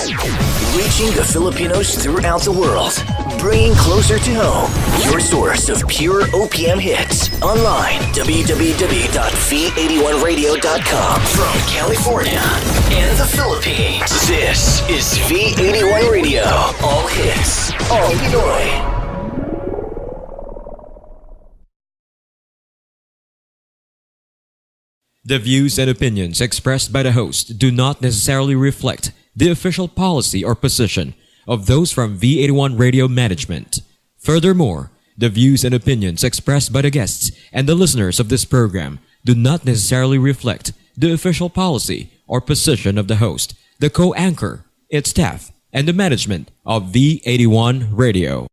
Reaching the Filipinos throughout the world. Bringing closer to home. Your source of pure OPM hits. Online, www.v81radio.com. From California and the Philippines. This is V81 Radio. All hits. All Pinoy. The views and opinions expressed by the host do not necessarily reflect the official policy or position of those from V81 Radio Management. Furthermore, the views and opinions expressed by the guests and the listeners of this program do not necessarily reflect the official policy or position of the host, the co-anchor, its staff, and the management of V81 Radio.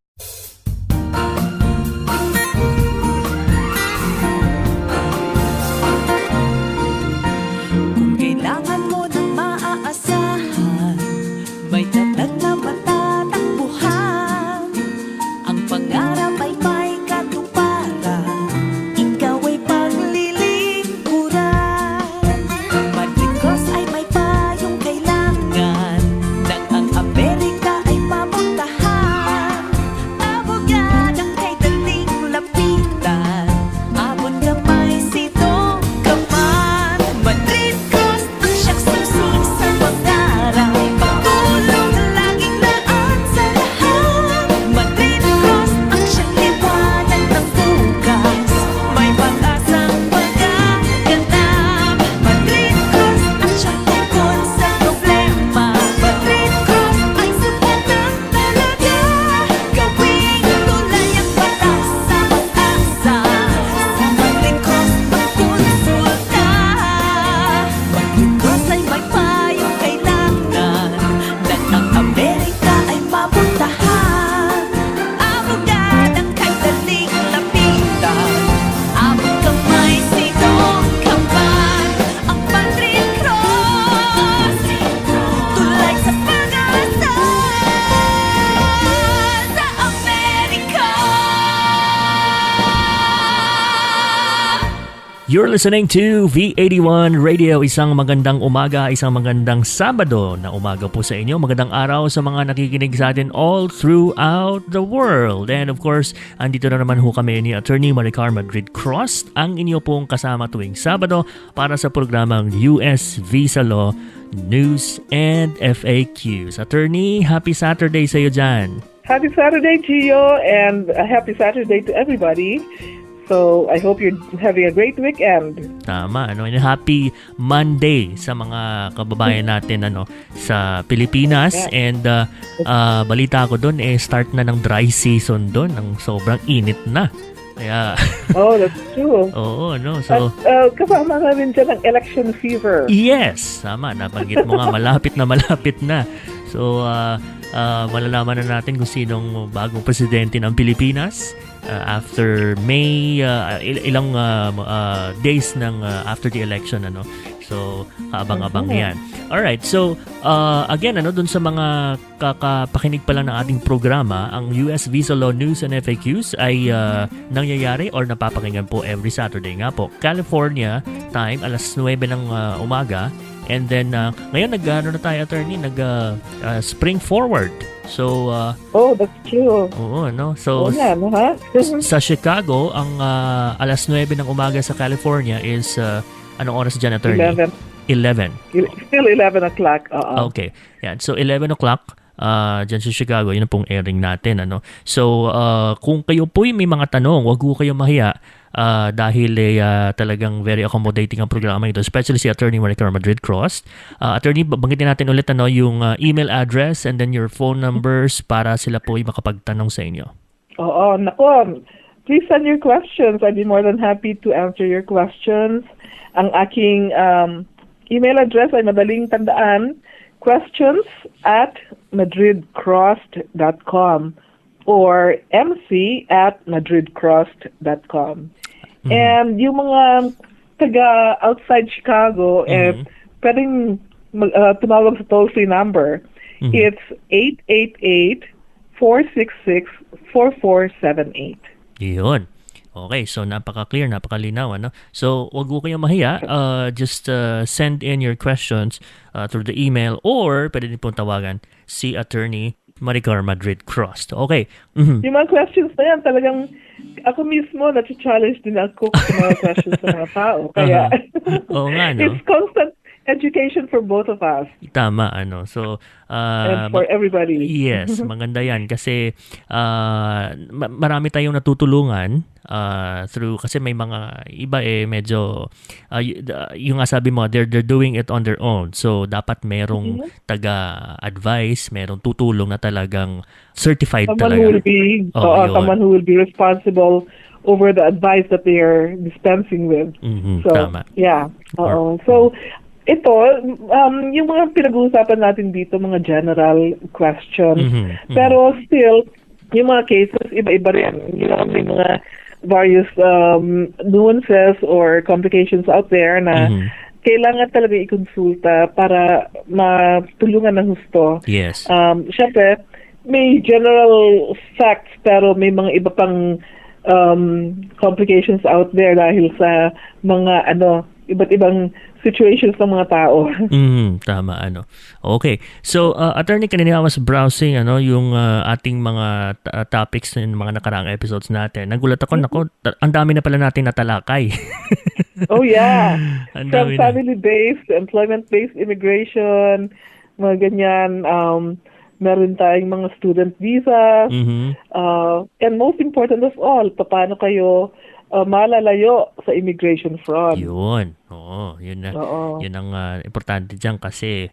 You're listening to V81 Radio. Isang magandang umaga, isang magandang Sabado na umaga po sa inyo. Magandang araw sa mga nakikinig sa atin all throughout the world. And of course, andito na naman ho kami ni Atty.Maricar Madrid Crost, ang inyo pong kasama tuwing Sabado para sa programang US Visa Law, News and FAQs. Attorney, happy Saturday sa iyo dyan. Happy Saturday to you and a happy Saturday to everybody. So, I hope you're having a great weekend. Tama, ano? And happy Monday sa mga kababayan natin sa Pilipinas. Yeah. And balita ko doon, start na ng dry season doon. Ang sobrang init na. Kaya... Oh, that's true. Oo, no? So, kasama na rin dyan ang election fever. Yes! Tama, nabanggit mo nga, malapit na. So, malalaman na natin kung sinong bagong presidente ng Pilipinas. After May, ilang days ng after the election, So, kaabang-abang yan. Alright, so, again, dun sa mga kakapakinig pa lang ng ating programa, ang US Visa Law News and FAQs ay nangyayari or napapakinggan po every Saturday nga po. California time, alas 9 ng umaga. And then, ngayon, attorney, spring forward. So, oh, that's true. Oo, no? So, sa Chicago, ang alas 9 ng umaga sa California is, anong oras dyan, attorney? 11. Still 11 o'clock. Okay. Yan. So, 11 o'clock dyan sa Chicago, yun ang pong airing natin. So, kung kayo po'y may mga tanong, wag po kayong mahiya dahil talagang very accommodating ang programa ito, especially si Atty.Maricar Madrid Crost. Attorney, banggitin natin ulit yung email address and then your phone numbers para sila po'y makapagtanong sa inyo. Oo, nako. Please send your questions. I'd be more than happy to answer your questions. Ang aking email address ay madaling tandaan, questions@madridcrost.com or mc@madridcrost.com. Mm-hmm. And yung mga taga outside Chicago, pwedeng tumawag sa toll-free number. Mm-hmm. It's 888-466-4478. Yun. Okay, so napaka-clear, napakalinaw, ano? So, wag mo kayong mahiya. Just send in your questions through the email or pwede din pong tawagan si Atty.Maricar Madrid Crost. Okay. Mhm. Yung mga questions na yan, talagang ako mismo, na-challenge din ako sa mga questions ng mga tao. Kaya, Oo nga, no? it's constant education for both of us Tama, ano. So, and for everybody. yes, maganda yan kasi marami tayong natutulungan through kasi may mga iba medyo yung nga sabi mo they're doing it on their own. So dapat merong taga-advise, merong tutulong na talagang certified Someone talaga. who will be Yun. someone who will be responsible over the advice that they are dispensing with. Mhm, So, tama. yeah. So, ito, yung mga pinag-uusapan natin dito, mga general questions. Pero still, yung mga cases, iba-iba rin. May mga various nuances or complications out there na kailangan talaga i-consulta para matulungan ng husto. Yes. Siyempre, may general facts pero may mga iba pang complications out there dahil sa mga iba't ibang situations ng mga tao. Tama, ano. Okay. So, attorney, kanina I was browsing yung ating mga topics ng mga nakaraang episodes natin. Nagulat ako, ang dami na pala natin natalakay. Oh yeah. Ang From dami na. family-based, employment-based immigration, mga ganyan. Meron tayong mga student visas. And most important of all, paano kayo malalayo sa immigration fraud. Yun. Oo, yun na. Oo. Yun ang importante diyan kasi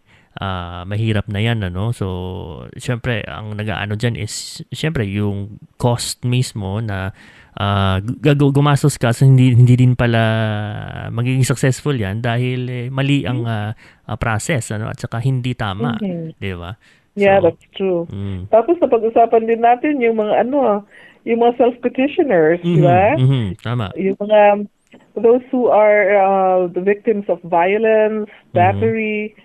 mahirap na yan, ano? So, syempre, ang nag-aano dyan is, syempre, yung cost mismo na gumastos ka, so hindi din pala magiging successful yan dahil mali ang process, ano? At saka hindi tama, di ba? Yeah, So, that's true. Tapos napag-usapan din natin yung mga yung mga self-petitioners, di ba? Tama. Yung mga those who are the victims of violence, battery,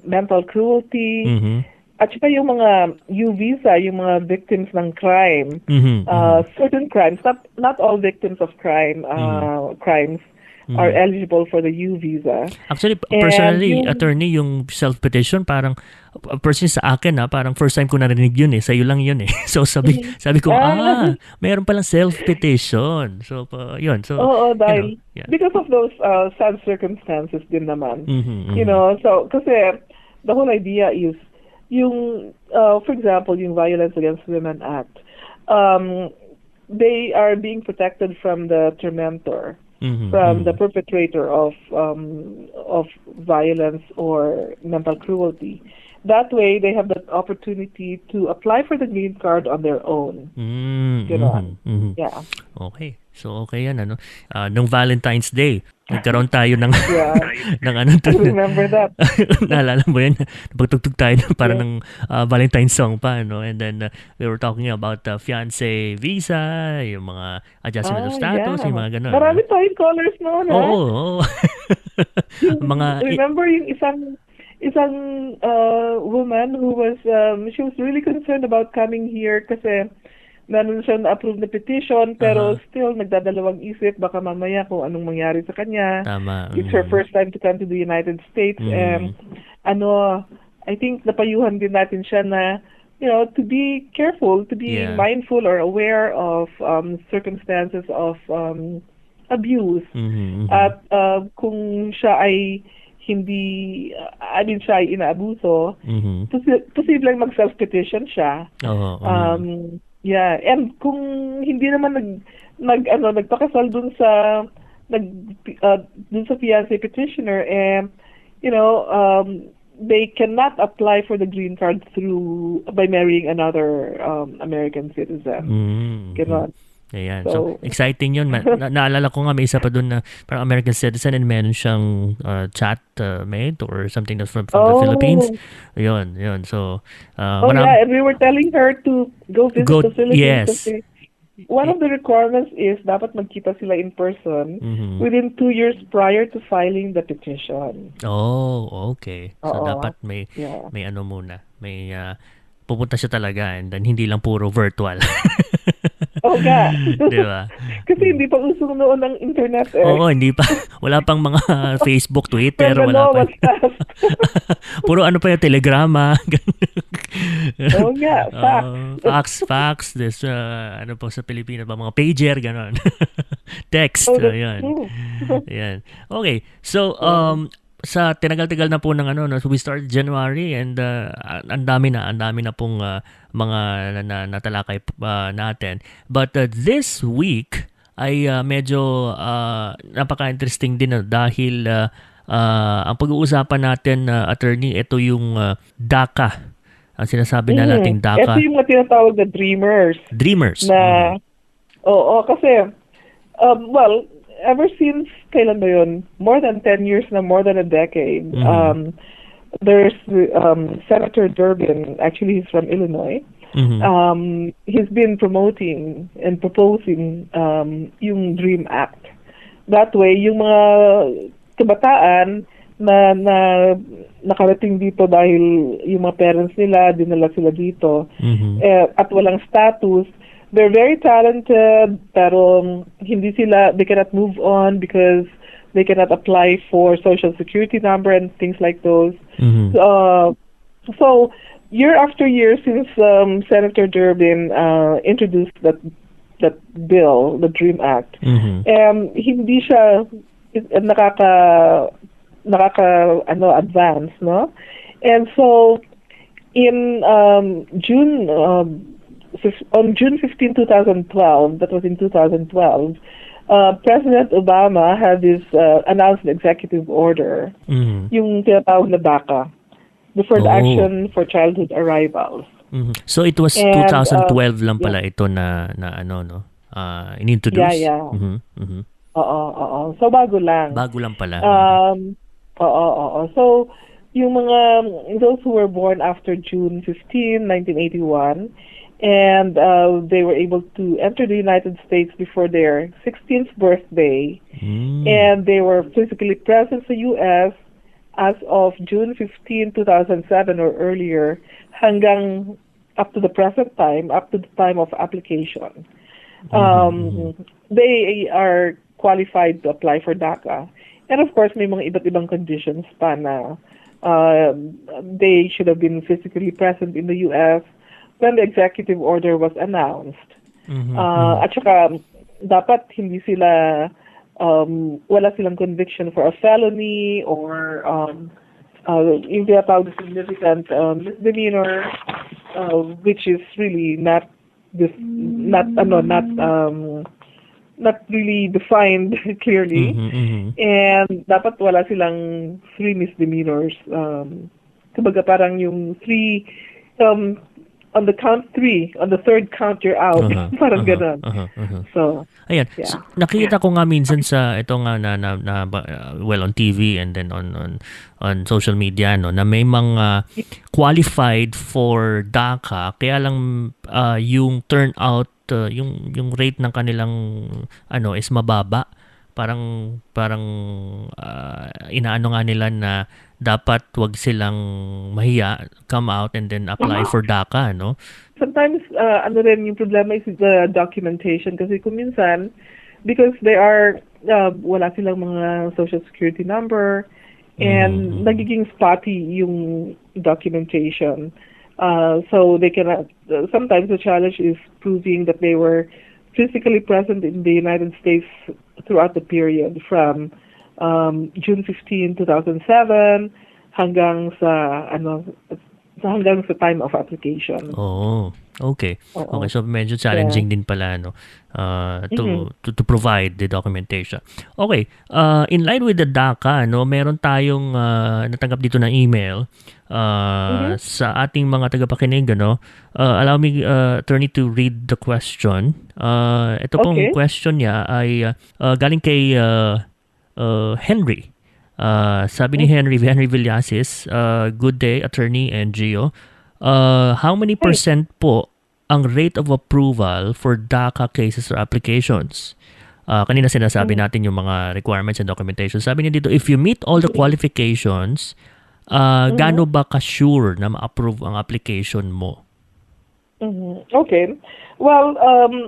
mental cruelty, at saka yung mga U-visa, yung mga victims ng crime, certain crimes, not all victims of crimes are eligible for the U-visa. Actually, personally, attorney, yung self-petition, parang, personally sa akin, parang first time ko narinig yun sa'yo lang yun So, sabi ko, mayroon palang self-petition. So, yun. So, Oo, dahil, yeah. because of those sad circumstances din naman. So, kasi, the whole idea is, yung, for example, yung Violence Against Women Act, they are being protected from the tormentor. From the perpetrator of violence or mental cruelty. That way, they have the opportunity to apply for the green card on their own. Yeah. Okay. So, okay yan, ano? Nung Valentine's Day, nagkaroon tayo ng, ng ano I remember that. Naalala mo yan? Pagtugtog tayo para ng Valentine's song pa, no? And then, we were talking about fiancé visa, yung mga adjustment of status, yung mga gano'n. Marami tayong callers noon, ha? Oo. Mga... Remember yung isang woman who was, she was really concerned about coming here kasi nanon siya na-approve na petition pero still nagdadalawang isip baka mamaya kung anong mangyari sa kanya. Tama. It's her first time to come to the United States and I think napayuhan din natin siya na to be careful, to be mindful or aware of circumstances of abuse. At kung siya ay hindi, siya ay inaabuso, posibleng mag-self-petition siya. Yeah, and kung hindi naman nagpakasal dun sa fiancé petitioner, they cannot apply for the green card by marrying another American citizen. Ganon. Ayan. So, exciting yun. Naalala ko nga, may isa pa dun na parang American citizen and meron siyang chatmate or something that's from the Philippines. Yun. So, yeah, and we were telling her to go visit the Philippines. Yes. One of the requirements is dapat magkita sila in person within 2 years prior to filing the petition. Oh, okay. So, dapat may ano muna. May pupunta siya talaga and then hindi lang puro virtual. Oo nga. Di ba? Kasi hindi pa uso noon ng internet Oo, hindi pa. Wala pang mga Facebook, Twitter, Pero wala pa. was fast. Puro ano pa yung telegrama. Oo nga, Fax. This, ano po sa Pilipinas ba? Mga pager, gano'n. Text, ayan. Ayan. Okay, so, sa tinagal-tagal na po ng so we started January and ang dami na pong mga natalakay natin. But this week ay medyo napaka-interesting din dahil ang pag-uusapan natin, attorney, ito yung DACA. Ang sinasabi na nating DACA. Ito yung mga tinatawag na dreamers. Dreamers. Na, oo, kasi, well, ever since, kailan ba yun? More than 10 years na, more than a decade. There's Senator Durbin, actually he's from Illinois. He's been promoting and proposing yung DREAM Act. That way, yung mga kabataan na nakarating dito dahil yung mga parents nila, dinala sila dito, at walang status, they're very talented, pero they cannot move on because they cannot apply for social security number and things like those. So year after year since Senator Durbin introduced that bill, the DREAM Act, hindi siya advance, no? And so in June 15, 2012, that was in 2012, President Obama had this announced an executive order, yung tinatawag na DACA, Deferred Action for Childhood Arrivals. So it was 2012 lang pala ito na inintroduce? Yeah. Oo. So bago lang. Bago lang pala. Oo. So yung mga those who were born after June 15, 1981, and they were able to enter the United States before their 16th birthday, and they were physically present in the U.S. as of June 15, 2007 or earlier, hanggang up to the present time, up to the time of application. They are qualified to apply for DACA. And of course, may mga iba't ibang conditions pa na they should have been physically present in the U.S. when the executive order was announced. At saka, dapat hindi sila, wala silang conviction for a felony or yung tinatawag na significant misdemeanor, which is really not really defined clearly. And dapat wala silang 3 misdemeanors. Kumbaga parang yung 3, on the count 3, on the third count you're out. Parang ganun. So, ayan. yeah. So, nakikita ko nga minsan sa ito nga well, on TV and then on social media na may mga qualified for DACA, kaya lang yung turnout, yung rate ng kanilang is mababa. Parang inaano nga nila na dapat wag silang mahiya, come out and then apply for DACA, no? Sometimes rin yung problema is the documentation, kasi kung minsan, because they are wala silang mga social security number and nagiging spotty yung documentation. So they cannot, sometimes the challenge is proving that they were physically present in the United States throughout the period from June 15, 2007 hanggang sa time of application. Oh, okay. Okay, so medyo challenging din pala to provide the documentation. Okay, in line with the DACA, meron tayong natanggap dito na email sa ating mga tagapakinig, allow me, attorney, to read the question. Ito pong question niya ay galing kay Henry. Sabi ni Henry Villasis, good day, attorney and Gio. How many percent po ang rate of approval for DACA cases or applications? Kanina sinasabi natin yung mga requirements and documentation. Sabi niya dito, if you meet all the qualifications, gaano ba ka-sure na ma-approve ang application mo? Okay. Well,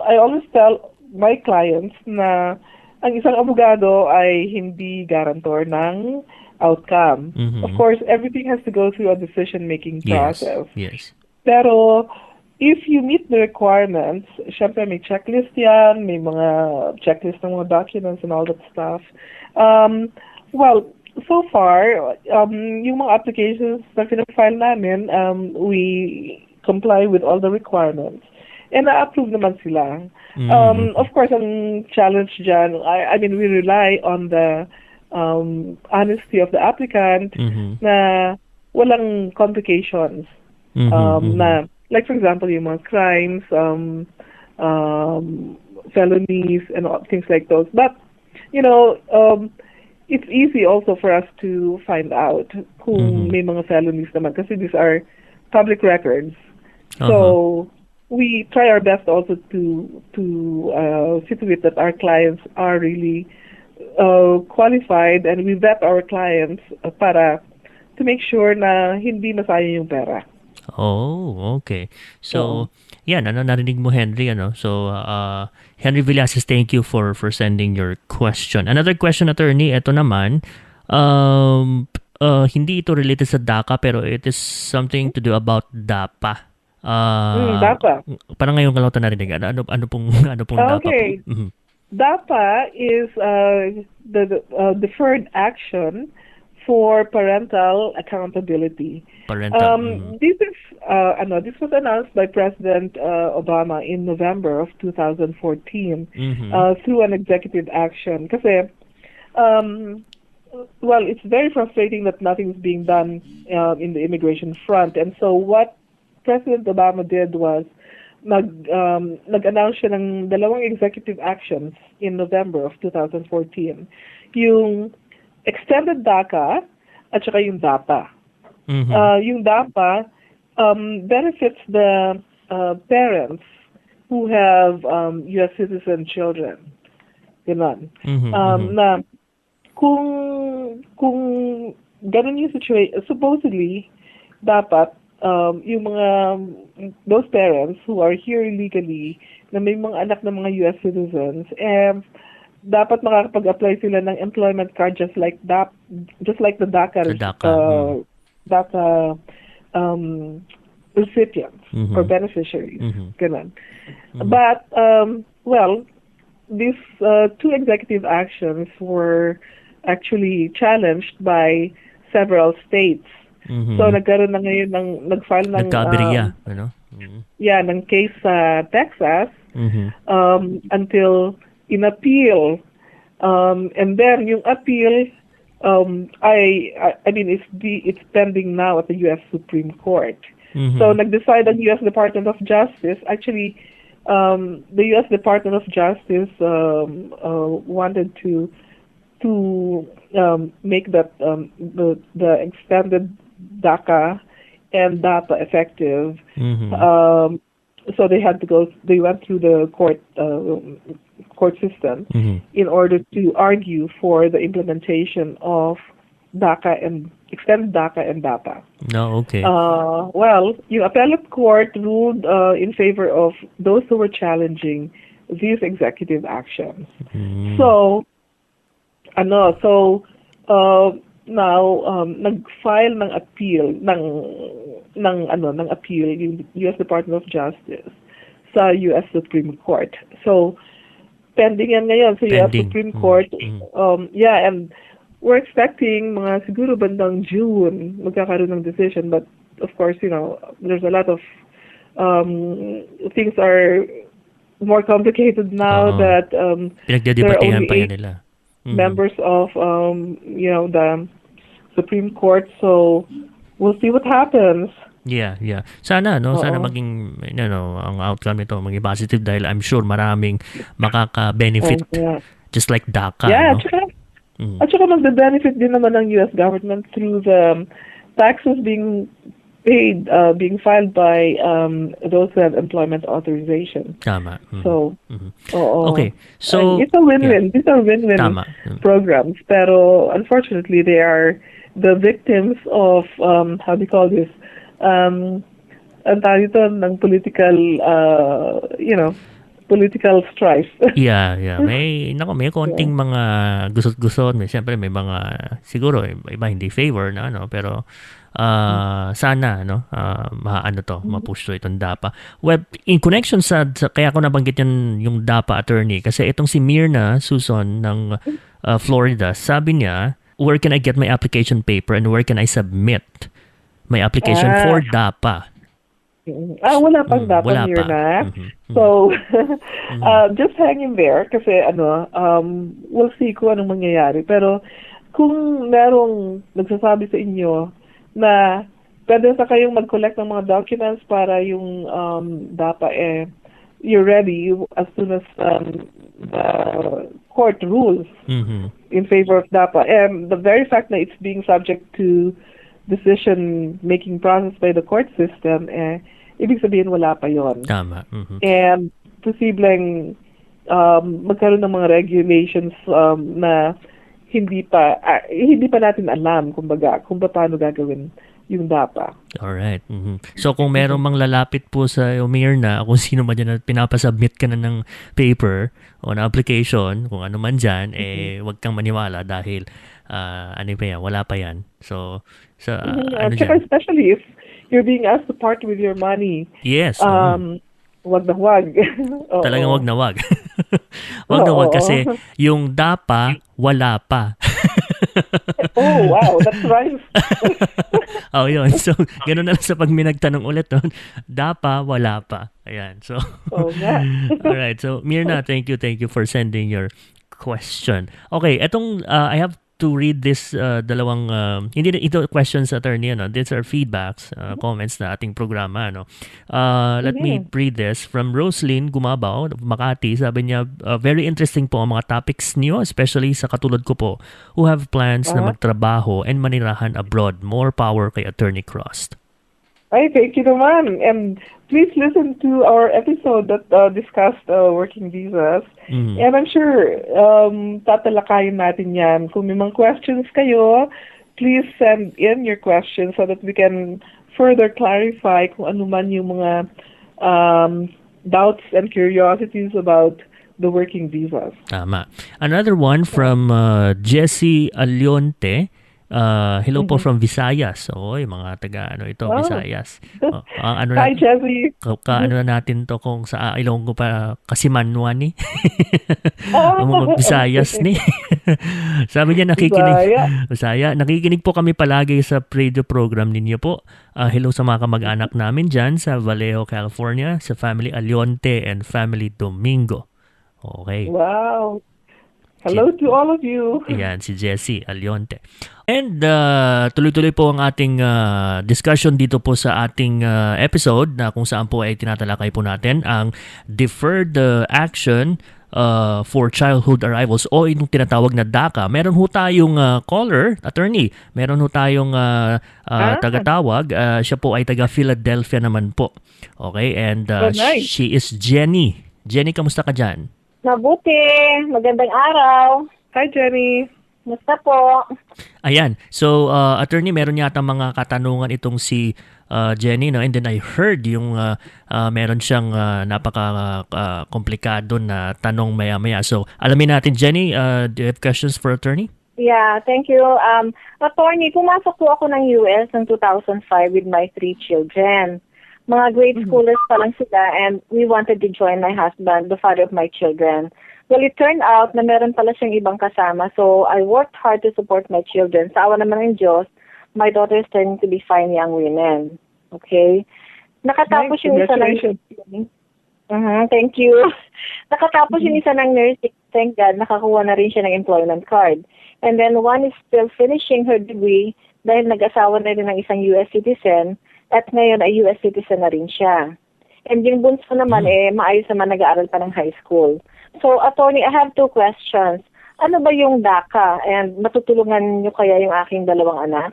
I always tell my clients na ang isang abogado ay hindi guarantor ng outcome. Of course, everything has to go through a decision-making process. Yes. Pero if you meet the requirements, syempre may checklist yan, may mga checklist ng mga documents and all that stuff. Well, so far, yung mga applications na pinafile namin, we comply with all the requirements. And na-approve naman sila. Of course, ang challenge dyan, I mean, we rely on the honesty of the applicant na walang complications. Na, like for example, yung mga crimes, felonies, and things like those. But, you know, it's easy also for us to find out kung may mga felonies naman kasi these are public records. So we try our best also to see to it that our clients are really qualified, and we vet our clients para to make sure na hindi masayang yung pera. Oh, okay. So, yan, narinig mo, Henry, So, Henry Villasis, thank you for sending your question. Another question, attorney, ito naman, hindi ito related sa DACA, pero it is something to do about DAPA. DAPA. Parang ngayon ka lang ito narinig. Ano pong DAPA po? DAPA is the Deferred Action for Parental Accountability. This was announced by President Obama in November of 2014 through an executive action. Kasi, well, it's very frustrating that nothing is being done in the immigration front. And so what President Obama did was nag-announce siya ng dalawang executive actions in November of 2014. Yung extended DACA at saka yung DAPA. Yung DAPA benefits the parents who have U.S. citizen children. Ganon. Na kung ganon yung situation, supposedly dapat yung mga those parents who are here illegally na may mga anak ng mga U.S. citizens, dapat makakapag-apply sila ng employment card just like the DACA recipients or beneficiaries. Ganun. But well, these two executive actions were actually challenged by several states. So nagkaroon na ngayon nag-file ng ng case sa Texas until in appeal, and then yung appeal I mean it's pending now at the U.S. Supreme Court. So nag-decide ang U.S. Department of Justice. Actually, the U.S. Department of Justice wanted to make that the extended DACA and DAPA effective. So they went through the court system in order to argue for the implementation of DACA and extended DACA and DAPA. Okay. Well, yung appellate court ruled in favor of those who were challenging these executive actions. So now nag-file ng appeal ng appeal yung US Department of Justice sa US Supreme Court. So pending yan ngayon sa US Supreme Court. And we're expecting mga siguro bandang June magkakaroon ng decision, but of course, there's a lot of things are more complicated now that there are only 8 members of the Supreme Court, so we'll see what happens. Yeah. Sana sana maging ang outcome nito maging positive dahil I'm sure maraming makaka-benefit just like DACA. Yeah, at saka magbe-benefit din naman ng US government through the taxes being paid, being filed by those who have employment authorization. Tama. So, okay. So, it's a win-win. These are win-win programs. Pero, unfortunately, they are the victims of, how do you call this, ang tawag ito, ng political, political strife. Yeah. May konting mga gusot-gusot. Siyempre may mga siguro iba hindi favor na pero sana mapush to itong DAPA. Well, in connection sa kaya ko nabanggit yung DAPA attorney kasi itong si Mirna Susan ng Florida, sabi niya, where can I get my application paper and where can I submit my application for DAPA? Wala pang DAPA wala here pa. na. So, just hang in there kasi we'll see kung anong mangyayari. Pero kung merong nagsasabi sa inyo na pwede sa kayong mag-collect ng mga documents para yung DAPA you're ready as soon as the court rules in favor of DAPA. And the very fact that it's being subject to decision-making process by the court system, ibig sabihin wala pa yon. Tama. And posibleng magkaroon ng mga regulations na hindi pa natin alam kung paano gagawin yung DAPA. Alright. So kung merong mang lalapit po sa Mirna, kung sino man dyan na pinapasubmit ka na ng paper o na application, kung ano man dyan, wag kang maniwala dahil wala pa yan. So especially if you're being asked to part with your money. Yes. Wag na wag. Talagang wag na wag. Wag na wag kasi yung DAPA, wala pa. Oh, wow. That's right. Yun. So, gano'n na lang sa pag may nagtanong ulit nun. DAPA, wala pa. Ayan. So, alright. So, Mirna, thank you for sending your question. Okay, I have to read this dalawang hindi ito questions, attorney, these are feedbacks, comments na ating programa, let me read this from Roslyn Gumabaw of Makati. Sabi niya, very interesting po ang mga topics niyo, especially sa katulad ko po who have plans na magtrabaho and manirahan abroad. More power kay Attorney Crost. Ay, thank you naman. And please listen to our episode that discussed working visas. And I'm sure tatalakayin natin yan. Kung may mga questions kayo, please send in your questions so that we can further clarify kung ano man yung mga doubts and curiosities about the working visas. Tama. Another one from Jessie Alionte. Hello po from Visayas. Yung mga taga Visayas. Hi, Jessie. Na natin to kung sa Ilonggo pa Kasimanwa ni. Mga Visayas ni. Sabi niya nakikinig po kami palagi sa radio program ninyo po. Hello sa mga kamag-anak namin dyan sa Vallejo, California, sa family Alionte and family Domingo. Okay. Wow. Hello to all of you. Ayan, si Jessie Alionte. And tuloy-tuloy po ang ating discussion dito po sa ating episode na kung saan po ay tinatalakay po natin ang Deferred Action for Childhood Arrivals o yung tinatawag na DACA. Meron ho tayong caller, attorney. Meron ho tayong tagatawag. Siya po ay taga Philadelphia naman po. Okay, and nice. She is Jenny. Jenny, kamusta ka dyan? Mabuti. Magandang araw. Hi, Jenny. Musta po? Ayan. So, attorney, meron yata mga katanungan itong si Jenny, and then I heard yung meron siyang napaka-komplikado na tanong maya-maya. So, alamin natin, Jenny, do you have questions for attorney? Yeah, thank you. Attorney, pumasok po ako ng US ng 2005 with my 3 children. Mga grade schoolers pa lang sila, and we wanted to join my husband, the father of my children. Well, it turned out na meron pala siyang ibang kasama, so I worked hard to support my children. Sa awa naman ng Diyos, my daughter is turning to be fine young women. Okay? Nakatapos yung isa ng... thank you. Nakatapos yung isa ng nursing. Thank God, nakakuha na rin siya ng employment card. And then one is still finishing her degree dahil nag-asawa na rin ng isang US citizen at ngayon ay US citizen na rin siya. And yung bunso naman, maayos naman nag-aaral pa ng high school. So, attorney, I have 2 questions. Ano ba yung DACA? And matutulungan niyo kaya yung aking 2 anak?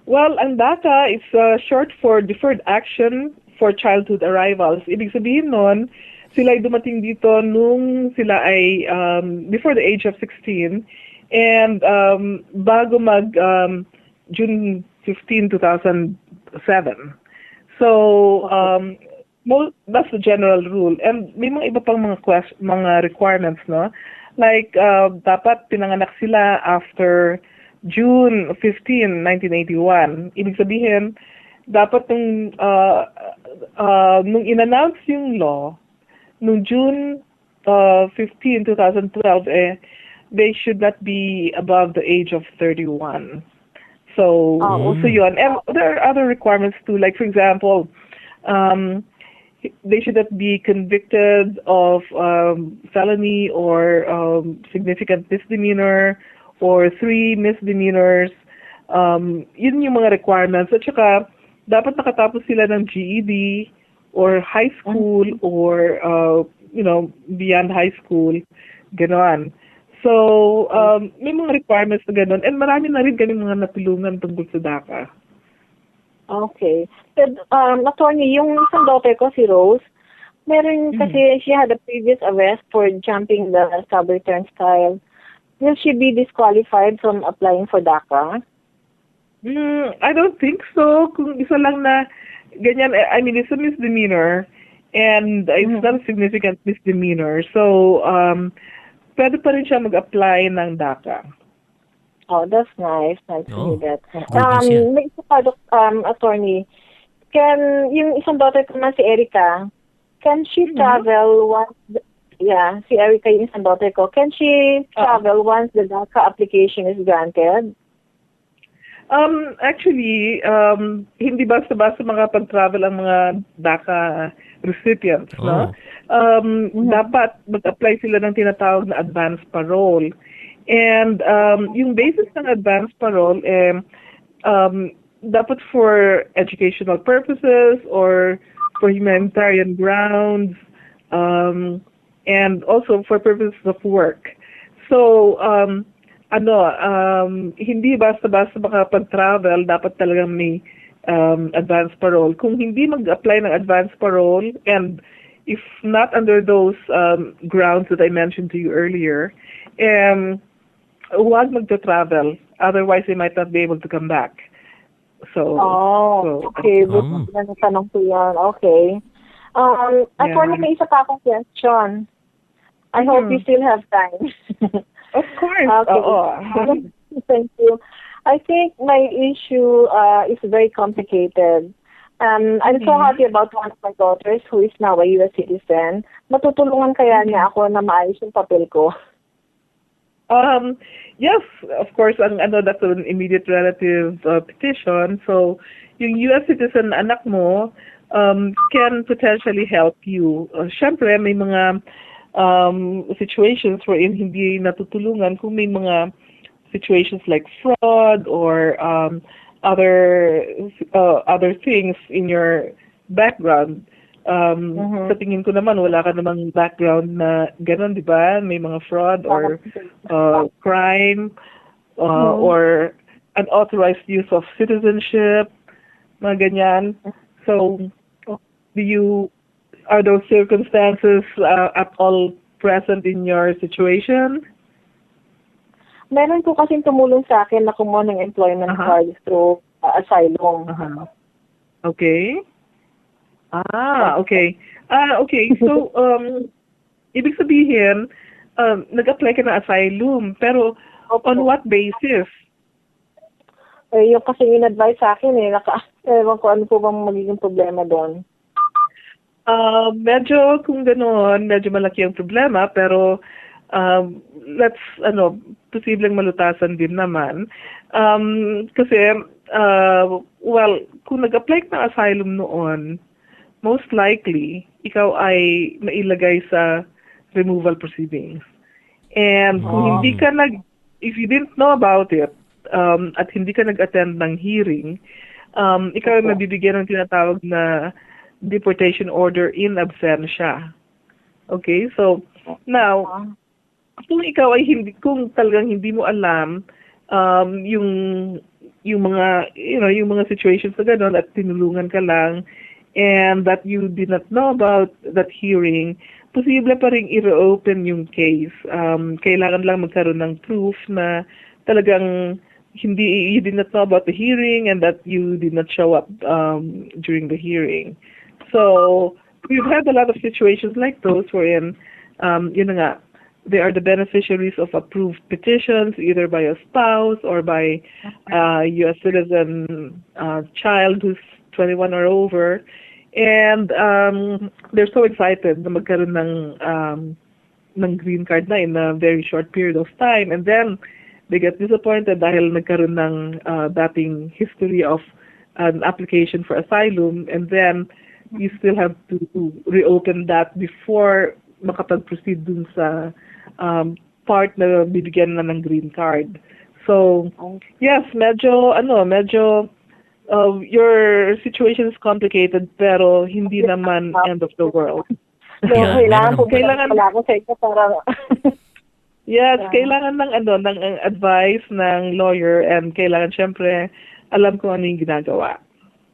Well, ang DACA is short for Deferred Action for Childhood Arrivals. Ibig sabihin nun, sila ay dumating dito nung sila ay before the age of 16 and bago mag June 15, 2007. So, that's the general rule. And may mga iba pang mga requirements, no? Like, dapat pinanganak sila after June 15, 1981. Ibig sabihin, dapat nung in-announce yung law, nung June 15, 2012, they should not be above the age of 31. So, also yun. And there are other requirements too. Like, for example, they should not be convicted of felony or significant misdemeanor or 3 misdemeanors. Yun yung mga requirements. At saka, dapat nakatapos sila ng GED or high school or, beyond high school. Ganon. So, may mga requirements na ganon. And marami na rin kami mga natulungan tungkol sa DACA. Okay. But, attorney, yung isang daughter ko, si Rose, meron kasi she had a previous arrest for jumping the subway turnstile. Will she be disqualified from applying for DACA? I don't think so. Kung isa lang na ganyan, I mean, it's a misdemeanor and it's not a significant misdemeanor. So, pwede pa rin siya mag-apply ng DACA. Oh, that's nice. Nice to hear that. Yeah. May isa pa, attorney, yung isang daughter ko na si Erica, can she travel once, si Erica yung isang daughter ko, can she travel once the DACA application is granted? Actually, hindi basta-basta makapag-travel ang mga DACA recipients, no? Dapat mag-apply sila ng tinatawag na advance parole. And yung basis ng advance parole, dapat for educational purposes or for humanitarian grounds, and also for purposes of work. So, hindi basta-basta makapag-travel, dapat talagang may advance parole. Kung hindi mag-apply ng advance parole, and if not under those grounds that I mentioned to you earlier, huwag magta-travel. Otherwise, they might not be able to come back. So, okay. Tanong ko yan. Okay. Attorney, may isa pa akong question. I hope you still have time. Of course. Okay. Thank you. I think my issue is very complicated. I'm so happy about one of my daughters who is now a U.S. citizen. Matutulungan kaya niya ako na maayos yung papel ko? Yes, of course. That's an immediate relative petition. So, yung U.S. citizen anak mo can potentially help you. Syempre, may mga situations wherein hindi natutulungan kung may mga situations like fraud or other things in your background. Sa tingin ko naman, wala ka namang background na gano'n, di ba? May mga fraud or crime or unauthorized use of citizenship, mga ganyan. So, are those circumstances at all present in your situation? Meron po kasing tumulong sa akin na kumuha ng employment card through asylum. Okay. Okay. Okay. So, ibig sabihin, nag-apply ka na asylum, pero on what basis? Yung kasi in-advise sa akin ewan ko ano po bang magiging problema doon. Medyo kung gano'n, medyo malaki ang problema, pero posibleng malutasan din naman. Kasi, kung nag-apply ka ng asylum noon, most likely, ikaw ay mailagay sa removal proceedings. And kung hindi ka if you didn't know about it, at hindi ka nag-attend ng hearing, ikaw ay mabibigyan ng tinatawag na deportation order in absentia. Okay? So, now, kung ikaw ay kung talagang hindi mo alam yung mga situations na gano'n at tinulungan ka lang and that you did not know about that hearing, posible pa rin i-reopen yung case. Kailangan lang magkaroon ng proof na talagang you did not know about the hearing and that you did not show up during the hearing. So we've had a lot of situations like those wherein, they are the beneficiaries of approved petitions, either by a spouse or by a U.S. citizen child who's 21 or over. And they're so excited na magkaroon ng green card na in a very short period of time. And then they get disappointed dahil nagkaroon ng dating history of an application for asylum. And then you still have to reopen that before makapag-proceed dun sa part na bibigyan na ng green card. So, yes, medyo your situation is complicated pero hindi naman end of the world. So, kailangan ako sa ito para yes, kailangan ng advice ng lawyer and kailangan syempre alam ko ano yung ginagawa.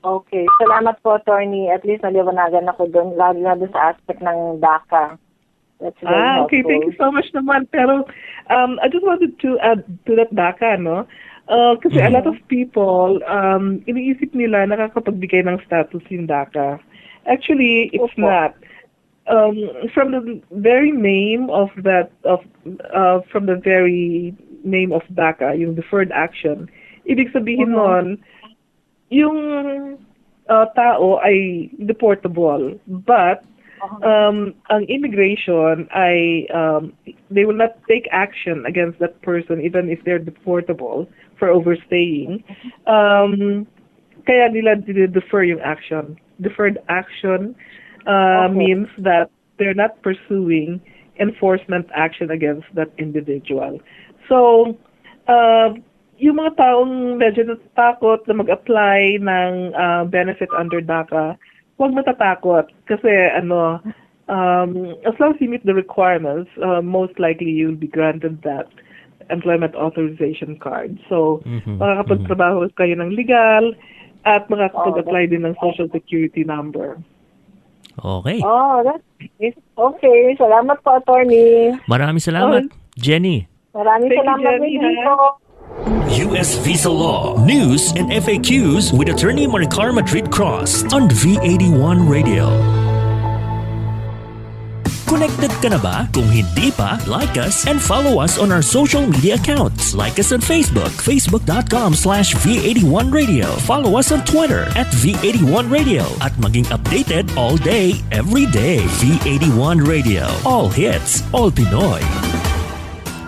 Okay. Salamat po, attorney. At least naliwanagan ako doon, lalo na doon sa aspect ng DACA. That's very helpful. Okay. Thank you so much naman. Pero I just wanted to add to that DACA, no? Kasi a lot of people, iniisip nila nakakapagbigay ng status yung DACA. Actually, it's not. From the very name of that, from the very name of DACA, yung Deferred Action, ibig sabihin nun, yung tao ay deportable, but ang immigration ay they will not take action against that person even if they're deportable for overstaying. Kaya nila defer yung action. Deferred action means that they're not pursuing enforcement action against that individual. So, yung mga taong medyo natatakot na mag-apply ng benefit under DACA, huwag matatakot kasi as long as you meet the requirements, most likely you'll be granted that employment authorization card. So, makakapagtrabaho kayo ng legal at makakapag-apply din ng social security number. Okay. Oh, that's okay. Salamat po, attorney. Maraming salamat, Jenny. Maraming salamat din po. U.S. Visa Law, News, and FAQs with Atty.Maricar Madrid Crost on V81 Radio. Connected ka na ba? Kung hindi pa, like us and follow us on our social media accounts. Like us on Facebook, facebook.com/V81Radio. Follow us on Twitter @V81Radio. At maging updated all day, every day. V81 Radio. All hits, all Pinoy.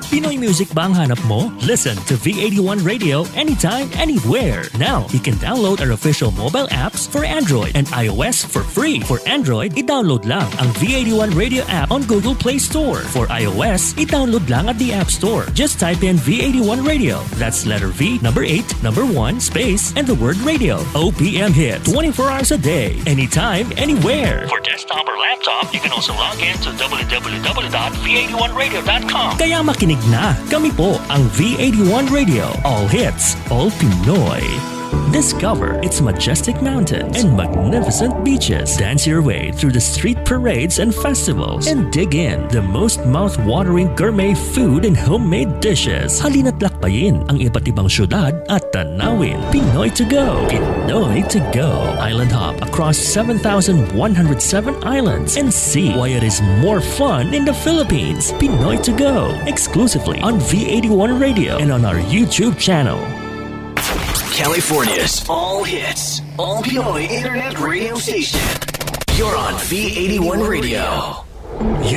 Pinoy music ba ang hanap mo? Listen to V81 Radio anytime, anywhere. Now, you can download our official mobile apps for Android and iOS for free. For Android, i-download lang ang V81 Radio app on Google Play Store. For iOS, i-download lang at the App Store. Just type in V81 Radio. That's letter V, number 8, number 1, space, and the word radio. OPM hit 24 hours a day, anytime, anywhere. For desktop or laptop, you can also log in to www.v81radio.com. Kaya makinig na, kami po ang V81 Radio. All hits, all Pinoy. Discover its majestic mountains and magnificent beaches. Dance your way through the street parades and festivals and dig in the most mouth-watering gourmet food and homemade dishes. Halina't lakbayin ang iba't ibang syudad at tanawin. Pinoy to go. Pinoy to go. Island hop across 7,107 islands and see why it is more fun in the Philippines. Pinoy to go. Exclusively on V81 Radio and on our YouTube channel. California's all hits, all Pinoy internet radio station. You're on V81 Radio.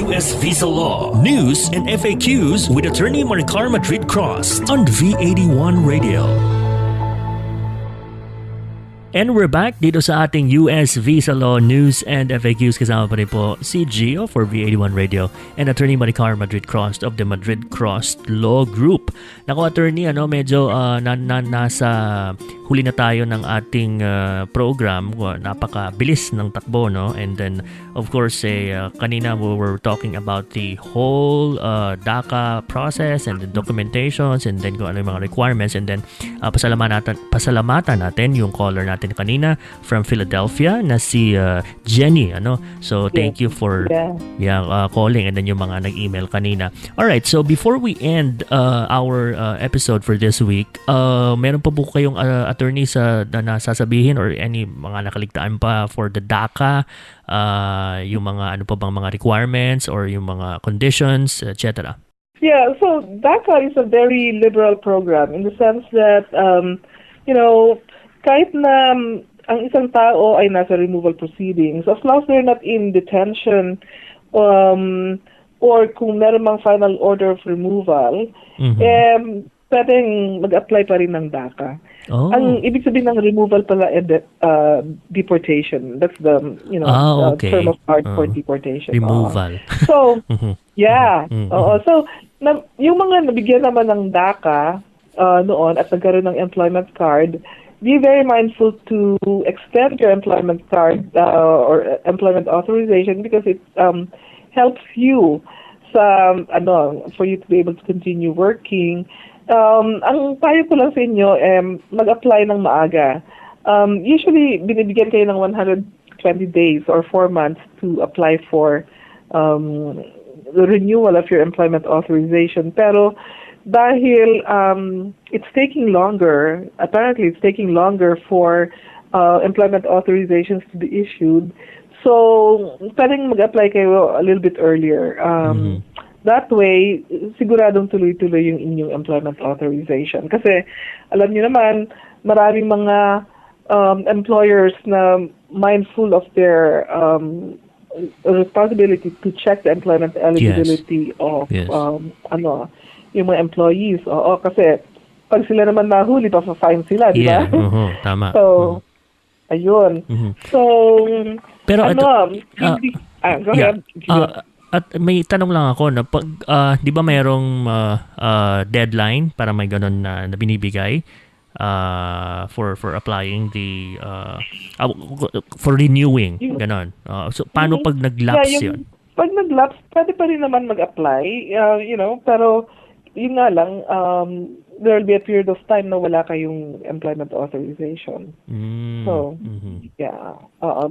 U.S. Visa Law, News, and FAQs with Atty.Maricar Madrid Crost on V81 Radio. And we're back dito sa ating US Visa Law News and FAQs. Kasama pa rin po si Gio for V81 Radio and Atty.Maricar Madrid Crost of the Madrid Crost Law Group. Naku, attorney, medyo nasa huli na tayo ng ating program. Napakabilis ng takbo, no? And then, of course, kanina we were talking about the whole DACA process and the documentations and then kung ano yung mga requirements. And then, pasalamatan natin yung caller natin kanina from Philadelphia na si Jenny, ano? So, thank you for calling and then yung mga nag-email kanina. Alright, so before we end our episode for this week, meron pa po kayong attorney na sasabihin or any mga nakaligtaan pa for the DACA, yung mga ano pa bang mga requirements or yung mga conditions, etc.? Yeah, so DACA is a very liberal program in the sense that, kahit na ang isang tao ay nasa removal proceedings, as long as they're not in detention, or kung meron mang final order of removal, pwedeng mag-apply pa rin ng DACA. Oh. Ang ibig sabihin ng removal pala deportation. That's the term of art for deportation. Removal. So, yeah. So, yung mga nabigyan naman ng DACA noon at nagkaroon ng employment card, be very mindful to extend your employment card or employment authorization because it helps you for you to be able to continue working. Ang payo ko lang sa inyo, mag-apply ng maaga. Usually, binibigyan kayo ng 120 days or 4 months to apply for the renewal of your employment authorization. Pero dahil it's taking longer, apparently it's taking longer for employment authorizations to be issued. So, pwedeng mag-apply kayo a little bit earlier. That way, siguradong tuloy-tuloy yung inyong employment authorization. Kasi, alam niyo naman, maraming mga employers na mindful of their responsibility to check the employment eligibility of yung mga employees. Oo, kasi pag sila naman nahuli, pa-fine sila, di ba? Tama. So, ayun. So, pero go ahead. At may tanong lang ako na pag di ba mayroong deadline para may ganun na binibigay for applying the for renewing ganun. So paano pag nag-lapse yun? Pag nag-lapse, pwede pa rin naman mag-apply, pero yun nga lang, there will be a period of time na wala kayong employment authorization. So, yeah.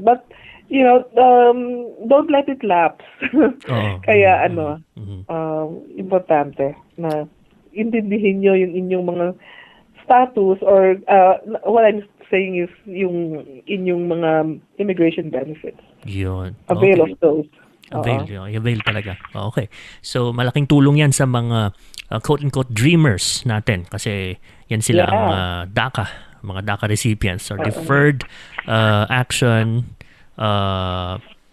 But, don't let it lapse. Kaya, importante na intindihin nyo yung inyong mga status or what I'm saying is yung inyong mga immigration benefits. Yun. Avail of those. Avail talaga. Okay. So, malaking tulong yan sa mga quote-unquote dreamers natin kasi yan sila ang mga DACA recipients or Deferred Action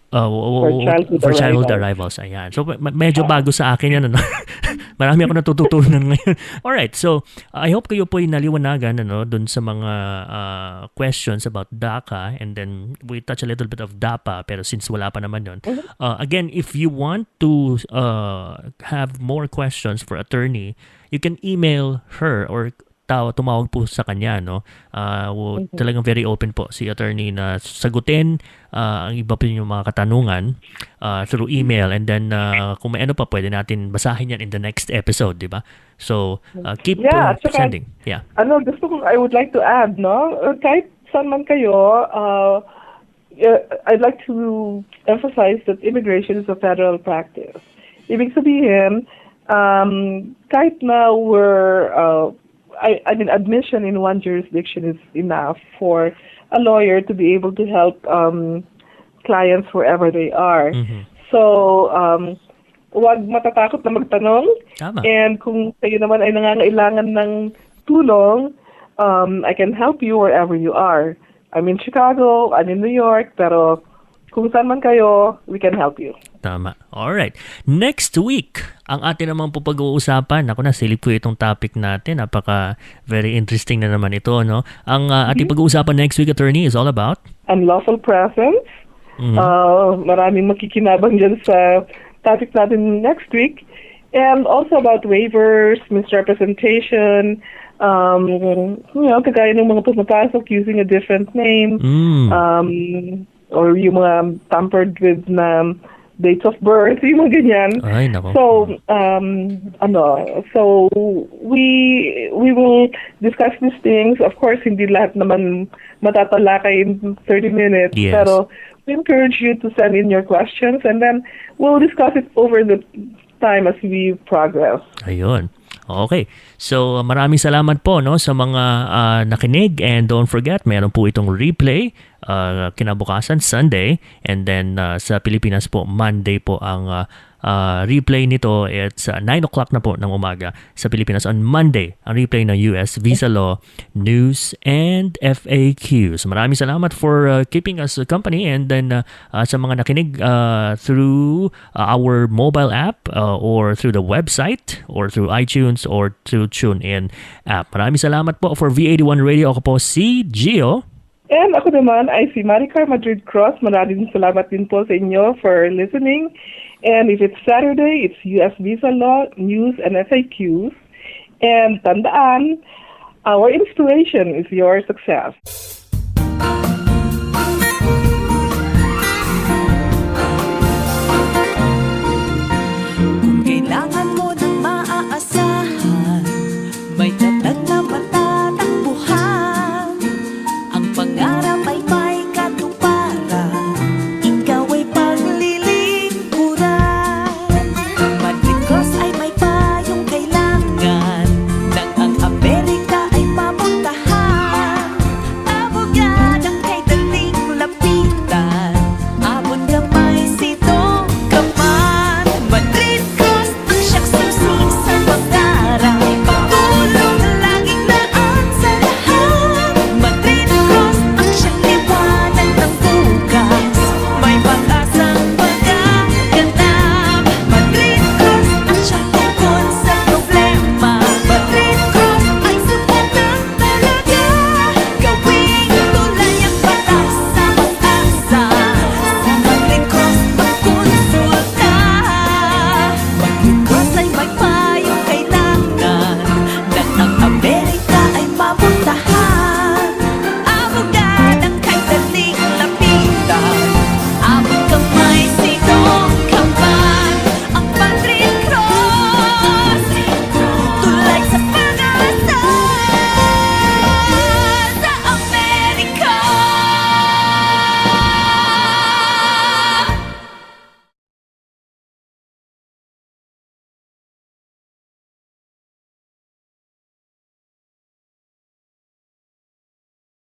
for childhood arrivals. Ayan. So, medyo bago sa akin yan. Ano? Marami ako natututunan ngayon. Alright. So, I hope kayo po ay naliwanagan dun sa mga questions about DACA, and then we touch a little bit of DAPA, pero since wala pa naman yun. Again, if you want to have more questions for attorney, you can email her or tumawag po sa kanya, no? Talagang very open po si attorney na sagutin ang iba po yung mga katanungan through email, and then kung may ano pa pwede natin basahin yan in the next episode, di ba? So keep sending. I would like to add, no? Kahit saan man kayo, I'd like to emphasize that immigration is a federal practice. Ibig sabihin, kahit na we're I mean, admission in one jurisdiction is enough for a lawyer to be able to help clients wherever they are. So, huwag matatakot na magtanong. Tama. And kung kayo naman ay nangangailangan ng tulong, I can help you wherever you are. I'm in Chicago, I'm in New York, pero kung saan man kayo, we can help you. Tama. Alright. Next week, ang atin naman po pag-uusapan, ako na, silip ko itong topic natin. Very interesting na naman ito, no? Ang ating pag-uusapan next week, attorney, is all about? Unlawful presence. Maraming makikinabang dyan sa topic natin next week. And also about waivers, misrepresentation, Kagaya ng mga pumapasok using a different name, or yung mga tampered with na dates of birth, yung mga ganyan. Ay, nako. So we will discuss these things. Of course, hindi lahat naman matatalakay in 30 minutes, Yes. pero we encourage you to send in your questions, and then we'll discuss it over the time as we progress. Ayun. Okay. So, maraming salamat po sa mga nakinig, and don't forget, meron po itong replay kinabukasan Sunday, and then sa Pilipinas po Monday po ang replay nito. It's 9 o'clock na po ng umaga sa Pilipinas on Monday, ang replay ng US Visa Law News and FAQs. Maraming salamat for keeping us company, and then sa mga nakinig through our mobile app or through the website or through iTunes or through TuneIn app. Maraming salamat po for V81 Radio. Ako po si Gio. And ako naman ay si Maricar Madrid Crost. Maraming salamat din po sa inyo for listening. And if it's Saturday, it's US Visa Law, News, and FAQs. And tandaan, our inspiration is your success.